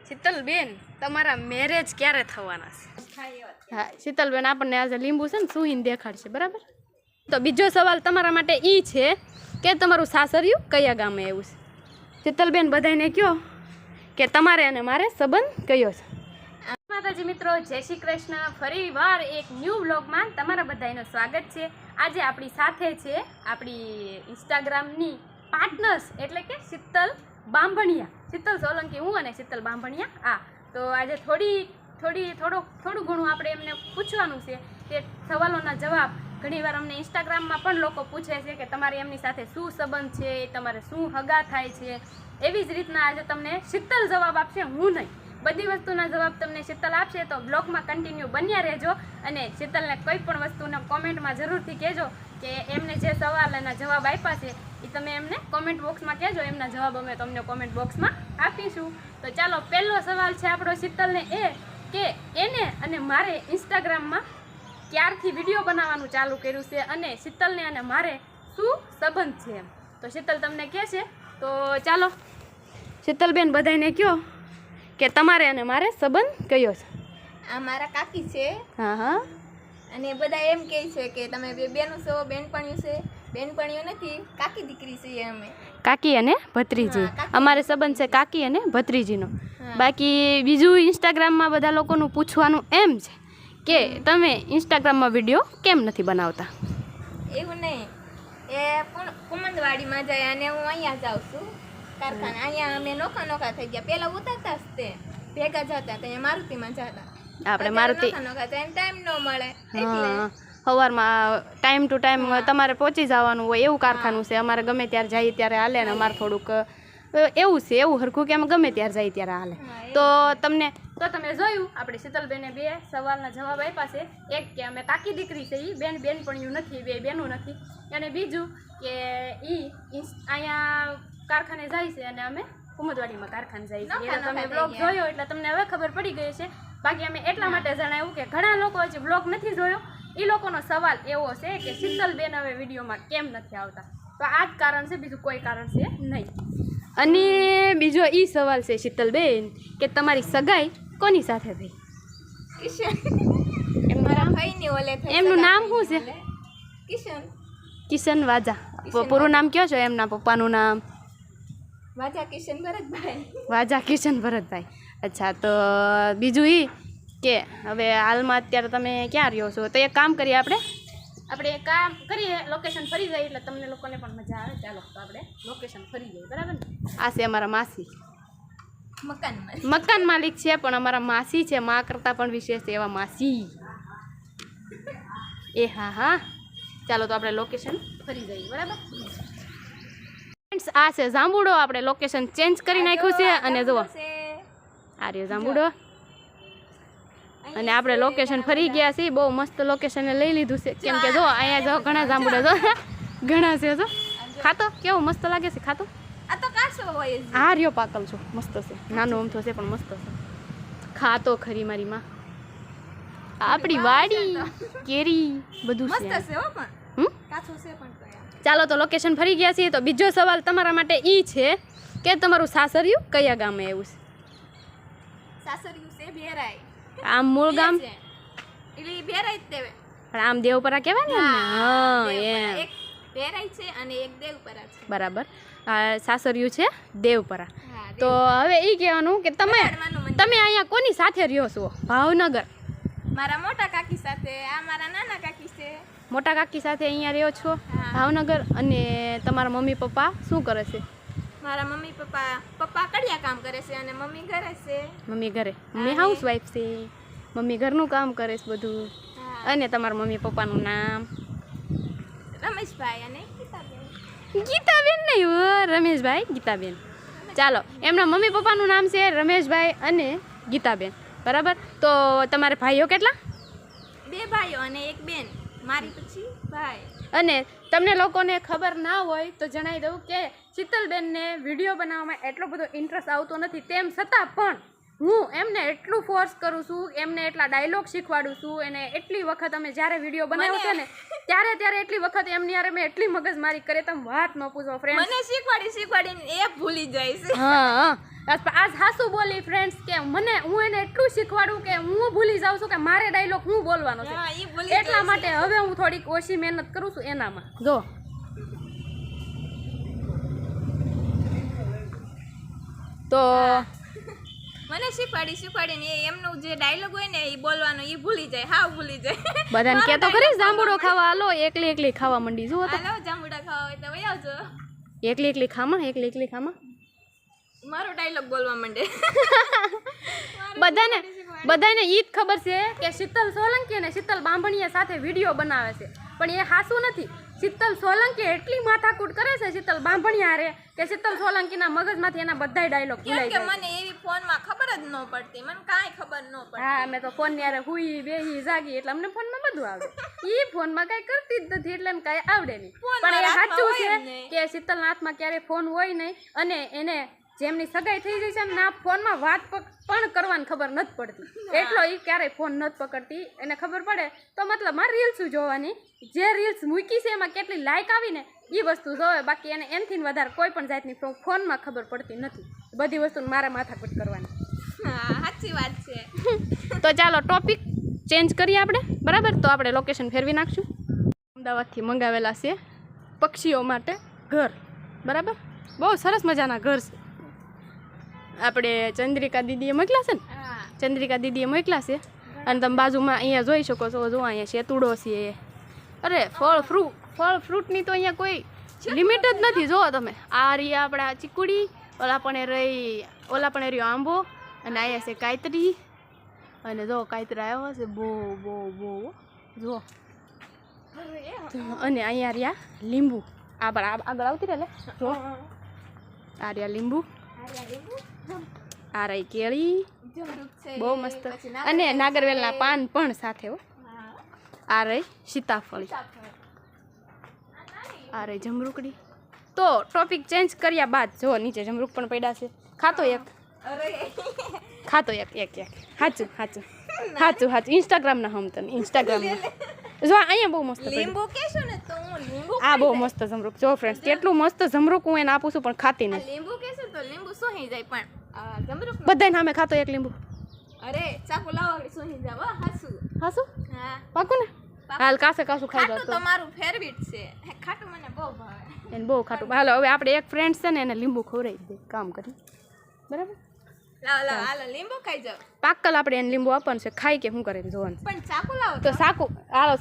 શીતલબેન તમારા મેરેજ ક્યારે થવાના છે? હા શીતલબેન આપણને આજે લીંબુ છે ને સુહીને દેખાડશે બરાબર. તો બીજો સવાલ તમારા માટે ઈ છે કે તમારું સાસરિયું કયા ગામે આવ્યું છે? શીતલબેન બધાને કહો કે તમારે અને મારે સંબંધ કયો છે. માતાજી મિત્રો, જય શ્રી કૃષ્ણ. ફરી વાર એક ન્યૂ વ્લોગમાં તમારા બધાનું સ્વાગત છે. આજે આપણી સાથે છે આપણી ઇન્સ્ટાગ્રામની પાર્ટનર્સ એટલે કે શીતલ બાંભણિયા, શીતલ સોલંકી હું અને શીતલ બાંભણિયા. તો આજે થોડું ઘણું આપણે એમને પૂછવાનું છે તે સવાલોના જવાબ. ઘણીવાર અમને ઇન્સ્ટાગ્રામમાં પણ લોકો પૂછે છે કે તમારે એમની સાથે શું સંબંધ છે, તમારે શું હગા થાય છે. એવી જ રીતના આજે તમને શીતલ જવાબ આપશે, હું નહીં. બધી વસ્તુના જવાબ તમને શીતલ આપશે, તો બ્લોગમાં કન્ટિન્યુ બન્યા રહેજો. અને શીતલને કોઈ પણ વસ્તુના કોમેન્ટમાં જરૂરથી કહેજો કે એમને જે સવાલ એના જવાબ આપ્યા છે એ તમે એમને કોમેન્ટ બોક્સમાં કહેજો. એમના જવાબ અમે તમને કોમેન્ટ બોક્સમાં આપીશું. તો ચાલો, પહેલો સવાલ છે આપણો શીતલને એ કે એને અને મારે ઇન્સ્ટાગ્રામમાં ક્યારથી વિડીયો બનાવવાનું ચાલુ કર્યું છે અને શીતલને અને મારે શું સંબંધ છે એમ. તો શીતલ તમને કહેશે. તો ચાલો શીતલબેન બધાને કહો કે તમારે અને મારે સંબંધ કયો છે? આ મારા કાકી છે. હા હા. અને બધા એમ કહે છે કે તમે બે બેનું છો, બેનપણીઓ છે. બેનપણીઓ નથી, કાકી દીકરી છીએ અમે. કાકી અને ભત્રીજી. અમારે સંબંધ છે કાકી અને ભત્રીજીનો. બાકી બીજું ઇન્સ્ટાગ્રામમાં બધા લોકોનું પૂછવાનું એમ છે કે તમે ઇન્સ્ટાગ્રામમાં વિડીયો કેમ નથી બનાવતા? એવું નહીં, એ પણ કુમંદવાડીમાં જાય અને હું અહીંયા જાઉં છું કારખાને. અહીંયા અમે નોખા થઈ ગયા. પહેલા ઉતારતા જ તે ભેગા જતા, ત્યાં મારુતિમાં જતા. આપણે મારુતિ નોખા ટાઈમ ન મળે. સવારમાં ટાઈમ ટુ ટાઈમ તમારે પહોંચી જવાનું હોય એવું કારખાનું છે. અમારે ગમે ત્યારે જઈએ ત્યારે હાલે ને અમારે થોડુંક એવું છે, એવું હરખું કે અમે ગમે ત્યારે જઈએ ત્યારે હાલે. તો તમે જોયું આપણે શીતલબેને બે સવાલના જવાબ આપ્યા છે. એક કે અમે કાકી દીકરી છે, એ બેનપણીયું નથી, બે બેનું નથી. અને બીજું કે એ અહીંયા કારખાને જાય છે અને અમે કુમદવાડીમાં કારખાને જઈએ છીએ. એટલે તમે બ્લોગ જોયો એટલે તમને હવે ખબર પડી ગઈ છે. બાકી અમે એટલા માટે જણાવ્યું કે ઘણા લોકો હજી બ્લોગ નથી જોયો, એ લોકોનો સવાલ એવો છે કે શીતલબેન હવે વિડીયોમાં કેમ નથી આવતા. તો આ જ કારણ છે, બીજું કોઈ કારણ છે નહીં. અને બીજો એ સવાલ છે શીતલબેન કે તમારી સગાઈ કોની સાથે થઈ? એમનું નામ શું છે? કિશન વાજા. પૂરું નામ કયો છો એમના પપ્પાનું નામ? વાજા કિશન ભરતભાઈ. વાજા કિશન ભરતભાઈ. અચ્છા. તો બીજું એ કે હવે હાલમાં અત્યારે તમે ક્યાં રહ્યો છો? તો એક કામ કરીએ, આપણે એક કામ કરીએ, લોકેશન ફરી જઈએ એટલે તમને લોકોને પણ મજા આવે. ચાલો તો આપણે લોકેશન ફરી જઈએ, બરાબર ને? આ છે અમારા માસી, મકાન માલિક છે પણ અમારા માસી છે. મા કરતાં પણ વિશેષ છે એવા માસી. એ હા. ચાલો તો આપણે લોકેશન ફરી જઈએ, બરાબર? આ છે જાંબુડો. આપણે લોકેશન ચેન્જ કરી નાખ્યું છે અને જુઓ આ રહ્યો જાંબુડો. અને આપણે લોકેશન ફરી ગયા છીએ. બહુ મસ્ત લોકેશને લઈ લીધું છે કેમ કે જો અહીંયા જો ઘણા જાંબુડા જો ઘણા છે. જો ખાતો કેવું મસ્ત લાગે છે. ખાતો આ તો કાચો હોય. આ રહ્યો પાકલ છો, મસ્ત છે. નાનો અમથો છે પણ મસ્ત છે. ખાતો ખરી મારી માં. આપણી વાડી કેરી બધું છે. મસ્ત છે હો, પણ કાચો છે પણ. ચાલો તો લોકેશન ફરી ગયા છીએ. તો બીજો સવાલ તમારા માટે ઈ છે કે તમારું સાસરિયું કયા ગામે આવ્યું છે? સાસરિયું છે બેરાઈ. આમ મૂળ ગામ એટલે બેરાઈ જ દેવે. પણ આમ દેવપરા કહેવાય ને. હા એમ. એક બેરાઈ છે અને એક દેવપરા છે. બરાબર. સાસરિયું છે દેવપરા. તો હવે એ કહેવાનું કે તમે અહીંયા કોની સાથે રહ્યો છો? ભાવનગર. મારા મોટા કાકી સાથે. આ મારા નાના કાકી છે. મોટા કાકી સાથે અહીંયા રહ્યો છો ભાવનગર. અને તમારા મમ્મી પપ્પા શું કરે છે? મારા મમ્મી પપ્પા કડિયા કામ કરે છે અને મમ્મી ઘરે છે. મમ્મી ઘરે. મમ્મી હાઉસવાઈફ છે. મમ્મી ઘરનું કામ કરે છે બધું. અને તમારા મમ્મી પપ્પાનું નામ? રમેશભાઈ અને ગીતાબેન. ગીતાબેન નહીં હો, રમેશભાઈ ગીતાબેન. ચાલો, એમના મમ્મી પપ્પાનું નામ છે રમેશભાઈ અને ગીતાબેન, બરાબર? તો તમારે ભાઈઓ કેટલા? 2 ભાઈઓ અને 1 બેન. મારી પછી ભાઈ. અને તમને લોકોને ખબર ના હોય તો જણાવી દઉં કે શીતલબેનને વિડીયો બનાવવામાં એટલો બધો ઇન્ટરેસ્ટ આવતો નથી. તેમ છતાં પણ હું એમને એટલું ફોર્સ કરું છું, એમને એટલા ડાયલોગ શીખવાડું છું. એને એટલી વખત અમે જ્યારે વિડીયો બનાવ્યો છે ને ત્યારે એટલી વખત એમની યાર મેં એટલી મગજમારી કરે તમે વાત ન પૂછો ફ્રેન્ડ. મને શીખવાડીને એ ભૂલી જાય છે. હા આજ હાસુ બોલી ફ્રેન્ડ્સ કે મને હું એને એટલું શીખવાડું કે હું ભૂલી જાઉં છું કે મારે ડાયલોગ હું બોલવાનો છે. હા, ઈ ભૂલી એટલા માટે હવે હું થોડીક ઓછી મહેનત કરું છું એનામાં. જો તો મને શીખવાડીને એ એમનું જે ડાયલોગ હોય ને એ બોલવાનો એ ભૂલી જાય, હાવ ભૂલી જાય. બધાને કે તો ખરી જાંબુડો ખાવા હાલો, એકલી ખાવા માંડી. જુઓ તો હાલો જાંબુડા ખાવા હોય તો વહી આવજો. એકલી ખામાં મારો ડાયલોગ બોલવા માંડે. બધાને ઈ જ ખબર છે કે શીતલ સોલંકી અને શીતલ બાંભણીયા સાથે વિડીયો બનાવે છે, પણ એ હાસું નથી. શીતલ સોલંકી એટલી માથાકૂટ કરે છે શીતલ બાંભણીયા રે કે શીતલ સોલંકીના મગજમાંથી એના બધાય ડાયલોગ ભૂલાઈ કે જાય. મને એવી ફોનમાં ખબર જ ન પડતી, મને કાંઈ ખબર ન પડતી. હા, અમે તો ફોન યારે હુઈ બેહી જાગી એટલે અમને ફોનમાં બધું આવડે. ઈ ફોનમાં કઈ કરતી જ નથી એટલે એમ કઈ આવડે નહીં. પણ એ સાચું છે કે શીતલના હાથમાં ક્યારે ફોન હોય નહીં અને એને જેમની સગાઈ થઈ જાય છે ને ના ફોનમાં વાત પણ કરવાની ખબર નથી પડતી. એટલો ઈ ક્યારેય ફોન નથી પકડતી. એને ખબર પડે તો મતલબ મારે રીલ્સ જોવાની, જે રીલ્સ મૂકી છે એમાં કેટલી લાઈક આવી ને એ વસ્તુ જોવે. બાકી એને એનથી વધારે કોઈ પણ જાતની ફોનમાં ખબર પડતી નથી. બધી વસ્તુને મારે માથાકૂટ કરવાની. હા, સાચી વાત છે. તો ચાલો ટોપિક ચેન્જ કરીએ આપણે, બરાબર? તો આપણે લોકેશન ફેરવી નાખશું. અમદાવાદથી મંગાવેલા છે પક્ષીઓ માટે ઘર, બરાબર? બહુ સરસ મજાના ઘર છે. આપણે ચંદ્રિકા દીદીએ મોકલ્યા છે ને, ચંદ્રિકા દીદીએ મોકલ્યા છે. અને તમે બાજુમાં અહીંયા જોઈ શકો છો, જો અહીંયા શેતુડો છે. અરે ફળ ફ્રૂટની તો અહીંયા કોઈ લિમિટ જ નથી. જુઓ તમે, આ રહી આપણા ચીકુડી, ઓલા પણ રહ્યો આંબો, અને અહીંયા છે કાયતરી. અને જો કાયતરા આવ્યો છે બહુ જુઓ. અને અહીંયા રહ્યા લીંબુ. આગળ આવતી રહે જો, આ રહ્યા લીંબુ, આ રહી કેળી, બહુ મસ્ત. અને નાગરવેલના પાન પણ સાથે હો. આ રહી સીતાફળી, આ રહી જમરૂકડી. તો ટોપિક ચેન્જ કર્યા બાદ જો નીચે જમરૂક પણ પડ્યા છે. ખાતો એક સાચું ઇન્સ્ટાગ્રામના હમ તને ઇન્સ્ટાગ્રામમાં જો અહીંયા બહુ મસ્ત લીંબુ કહેશો ને તો હું લીંબુ આ બહુ મસ્ત જમરૂક. જો ફ્રેન્ડ્સ કેટલું મસ્ત જમરૂક હું એને આપું છું પણ ખાતી નહીં. લીંબુ કહેશો તો લીંબુ સોહી જાય, પણ જમરૂક બધાય સામે ખાતો એક લીંબુ. અરે ચાકુ લાવો સોહી જાવ. હાસું હા, પાકું ને? હાલ કાસે કાસું ખાઈ ખાટું જાવ તો મારું ફેવરિટ છે. ખાટું મને બહુ ભાવે. એને બહુ ખાટું. હાલો હવે આપણે એક ફ્રેન્ડ છે ને એને લીંબુ ખવડાવી દે, કામ કરી, બરાબર? લાવો હાલો લીંબુ ખાઈ જાવ. પાક્કલ આપણે એને લીંબુ આપવાનું છે, ખાઈ કે શું કરે જોવાનું. પણ ચાકુ લાવો તો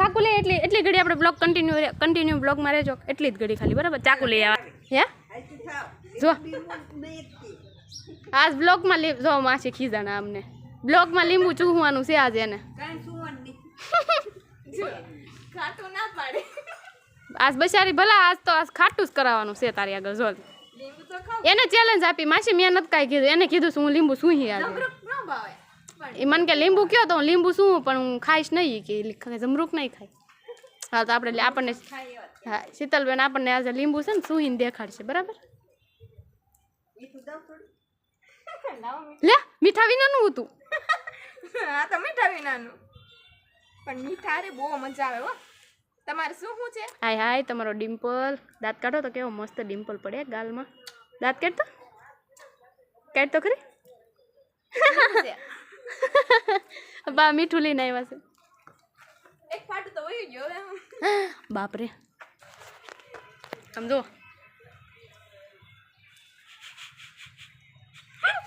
સાકુ લે એટલી ઘડી આપણે બ્લોગ કન્ટિન્યુ બ્લોગમાં રહેજો, એટલી જ ઘડી ખાલી, બરાબર? ચાકુ લઈ આવા. હે જો આજ બ્લોગમાં જો માસી ખીજાના અમને બ્લોગમાં લીંબુ ચૂહવાનું છે આજે એને. ખાટું ના પાડે. આજ બચારી ભલા આજ ખાટું જ કરાવવાનું છે તારી આગળ. જો લીંબુ તો ખાવ. એને ચેલેન્જ આપી માસી, મેં નથી કાંઈ કીધું. એને કીધું હું લીંબુ સૂહી આજે. જમરૂક ન ભાવે. એ મને કે લીંબુ કયો તો હું લીંબુ શું પણ હું ખાઈશ નહીં કે જમરૂક નહીં ખાય. હા તો આપણને હા શીતલબેન આપણને આજે લીંબુ છે ને સૂહીને દેખાડશે, બરાબર? લે મીઠા વિનાનું હતું. હા તો મીઠા વિનાનું, પણ મીઠા રે બહુ મજા આવે હો. તમારે શું છે? હાય તમારો ડિમ્પલ. દાંત કાઢો તો કેવો મસ્ત ડિમ્પલ પડે ગાલમાં. દાંત કાઢ તો ખરી. બા મીઠું લઈને આવ્યા છે. એક ફાટું તો વહી ગયો એમ. બાપરે સમજો.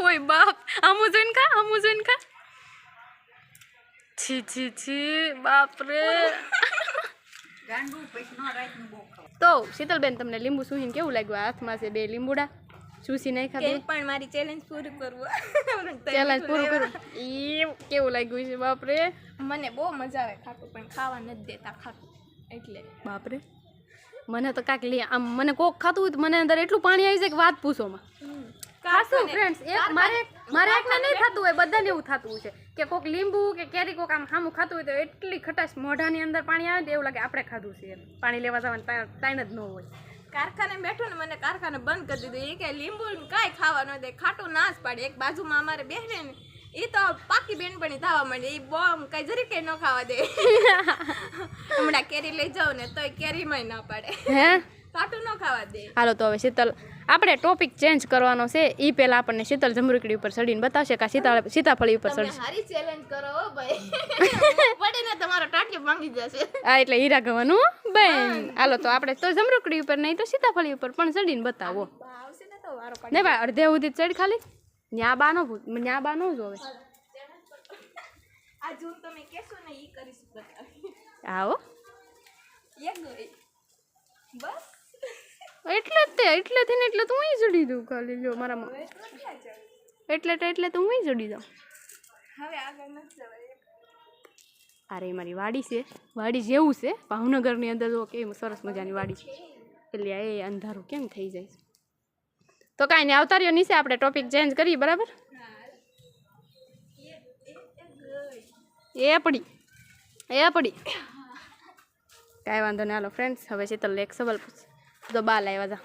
ઓય બાપ, આમુ જોઈને ખા. છી બાપરે. તો શીતલબેન તમને લીંબુ સૂહીને કેવું લાગ્યું? હાથમાં છે 2 લીંબુડા, ચૂસી નહીં ખાધી. પણ મારી ચેલેન્જ પૂરી કરવું. ચેલેન્જ પૂરું કરું. કેવું લાગ્યું છે? બાપરે મને બહુ મજા આવે ખાટું, પણ ખાવા નથી દેતા ખાટું એટલે. બાપરે મને તો કાંઈક લે આમ મને કોક ખાતું હોય તો મને અંદર એટલું પાણી આવી જાય કે વાત પૂછોમાં. ખાસું ફ્રેન્ડ્સ મારે એકને નહીં થતું હોય, બધાને એવું થતું હોય છે કે કોક લીંબુ કે કેરી કોક આમ સામું ખાતું હોય તો એટલી ખટાશ મોઢાની અંદર પાણી આવે તો એવું લાગે આપણે ખાધું છે. પાણી લેવા જવાનું ટાઈમ જ ન હોય. કારખાને બેઠો ને મને કારખાને બંધ કરી દીધું. એ કે લીંબુ કાંઈ ખાવા ન દે, ખાટું ના જ પાડે. એક બાજુમાં અમારે બેસે ને એ તો પાકી બેનપણી થવા માંડે. એ બોમ કઈ જરી કઈ ન ખાવા દે. હમણાં કેરી લઈ જાવ ને તોય કેરીમાંય ના પાડે. હે ખાટું ન ખાવા દે. હાલો તો હવે શીતલ આપણે ટોપિક ચેન્જ કરવાનો છે એ પહેલાં આપણને શીતલ જમરૂકડી ઉપર ચડીને બતાવશે કે સીતાફળી ઉપર ચડશે. હારી ચેલેન્જ કરો હો ભાઈ. પડે ને તમારો ટાટિયો ભાંગી જશે. હા એટલે હીરા ગવાનું બેન. હાલો તો આપણે તો જમરૂકડી ઉપર નહીં તો સીતાફળી ઉપર પણ ચડીને બતાવો. આવશે ને તો વારો ને ભાઈ અડધે સુધી ચડ ખાલી ન્યા બાનો જોવે. આ જૂન તમે કહેશો ને ઈ કરીશ બતાવી. આવો એક ગઈ. બસ એટલે તો હું ચડી દઉં ખાલી જો મારામાં હવે તો ક્યાં જાય? એટલે તો હું ચડી દઉં. હવે આગળ નથી જવાય. અરે મારી વાડી છે, વાડી જેવું છે ભાવનગરની અંદર જો કેમ સરસ મજાની વાડી છે. એટલે એ અંધારું કેમ થઈ જાય છે. તો કાંઈ નહીં આવતા રહ્યો નીચે આપણે ટોપિક ચેન્જ કરીએ બરાબર. એ પડી કાંઈ વાંધો નહીં. હાલો ફ્રેન્ડ્સ હવે શીતલ એક સવાલ પૂછ તો બા લાવ્યા જા.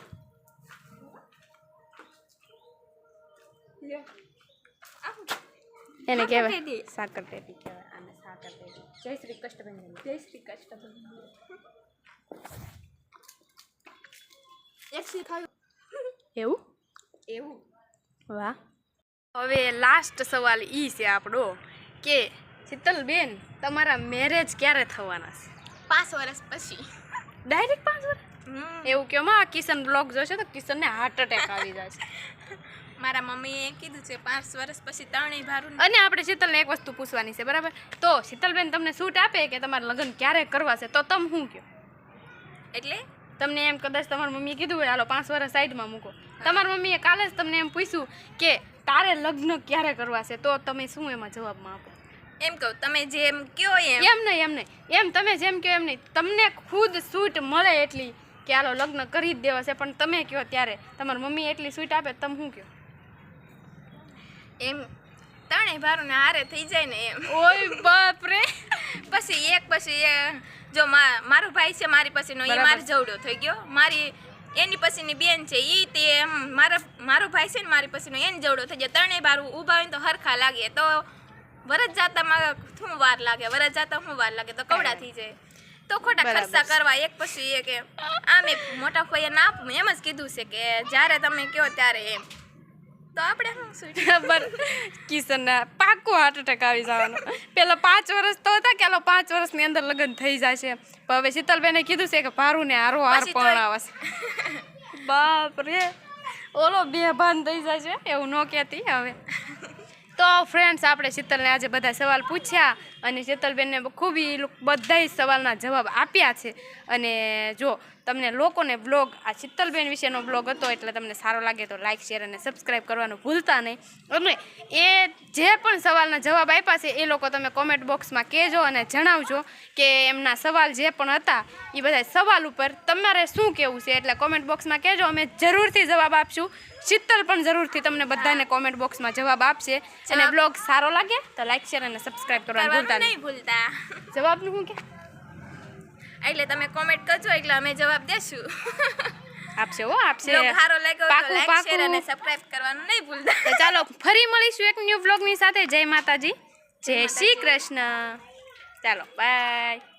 એને કહેવાય સાકર ટેટી કહેવાય. આને સાકર ટેટી. જય શ્રી કૃષ્ણ. જય શ્રી કૃષ્ણ. એક શીખાયું એવું વાહ. હવે લાસ્ટ સવાલ ઈ છે આપણો કે શીતલબેન તમારા મેરેજ ક્યારે થવાના છે? 5 વર્ષ પછી. ડાયરેક્ટ 5 વર્ષ? એવું કહો માં કિશન બ્લોગ જોશે તો કિશનને હાર્ટ એટેક આવી જાય છે. મારા મમ્મીએ કીધું છે 5 વર્ષ પછી ત્રણેય ભારું. અને આપણે શીતલને એક વસ્તુ પૂછવાની છે બરાબર. તો શીતલબેન તમને સૂટ આપે કે તમારે લગ્ન ક્યારે કરવા છે તો તમે શું કહો? એટલે તમને એમ કદાચ તમારી મમ્મીએ કીધું હોય હાલો 5 વર્ષ સાઈડમાં મૂકો, તમારી મમ્મીએ કાલે જ તમને એમ પૂછ્યું કે તારે લગ્ન ક્યારે કરવા છે તો તમે શું એમાં જવાબમાં આપો? એમ કહું તમે જેમ કયો એમ નહીં એમ તમે જેમ કહો એમ નહીં. તમને ખુદ સૂટ મળે એટલી કે હાલો લગ્ન કરી જ દેવા છે પણ તમે કહો ત્યારે તમારી મમ્મી એટલી સૂટ આપે તમે શું કહો? એમ ત્રણેય ભારું ને હારે થઈ જાય ને એમ. ઓય બાપ રે. પછી એક જો મારો ભાઈ છે મારી પછીનો એ મારી જવડો થઈ ગયો. મારી એની પછીની બેન છે ઈ તે એમ મારો ભાઈ છે ને મારી પછીનો એની જવડો થઈ જાય. ત્રણેય ભારું ઊભા હોય તો હરખા લાગે તો વરસ જાતામાં શું વાર લાગે, વરસ જાતા શું વાર લાગે તો કવડા થઈ જાય. તો ખોટા ખર્ચા કરવા એક પછી એક એમ. આમે મોટા ફોઈએ ના આપું એમ જ કીધું છે કે જ્યારે તમે કહો ત્યારે એમ. તો આપણે શું ખબર કિશનને પાક્કો હાર્ટ એટેક આવી જવાનો. પેલા 5 વર્ષ તો હતા કે હાલો 5 વર્ષની અંદર લગ્ન થઈ જશે પણ હવે શીતલબેને કીધું છે કે ભારું ને હારો હાર પરણાવશે. બાપ રે ઓલો બેભાન થઈ જશે એવું ન કહેતી હવે. તો ફ્રેન્ડ્સ આપણે શીતલને આજે બધા સવાલ પૂછ્યા અને શીતલબેનને ખૂબ બધા સવાલના જવાબ આપ્યા છે. અને જો તમને લોકોને બ્લોગ આ શીતલબેન વિશેનો બ્લોગ હતો એટલે તમને સારો લાગે તો લાઇક શેર અને સબસ્ક્રાઈબ કરવાનું ભૂલતા નહીં. અને એ જે પણ સવાલના જવાબ આપ્યા છે એ લોકો તમે કોમેન્ટ બોક્સમાં કહેજો અને જણાવજો કે એમના સવાલ જે પણ હતા એ બધા સવાલ ઉપર તમારે શું કહેવું છે એટલે કોમેન્ટ બોક્સમાં કહેજો. અમે જરૂરથી જવાબ આપશું. શીતલ પણ જરૂરથી તમને બધાને કોમેન્ટ બોક્સમાં જવાબ આપશે. અને બ્લોગ સારો લાગે તો લાઇક શેર અને સબસ્ક્રાઈબ કરવાનું ભૂલતા. જવાબનું શું કે એટલે તમે કોમેન્ટ કરજો એટલે અમે જવાબ દેશું. આપશે આપશે. સારો લાગ્યો તો લાઈક શેર અને સબસ્ક્રાઇબ કરવાનું નહીં ભૂલતા. તો ચાલો ફરી મળીશું એક ન્યૂ બ્લોગની સાથે. જય માતાજી, જય શ્રી કૃષ્ણ. ચાલો બાય.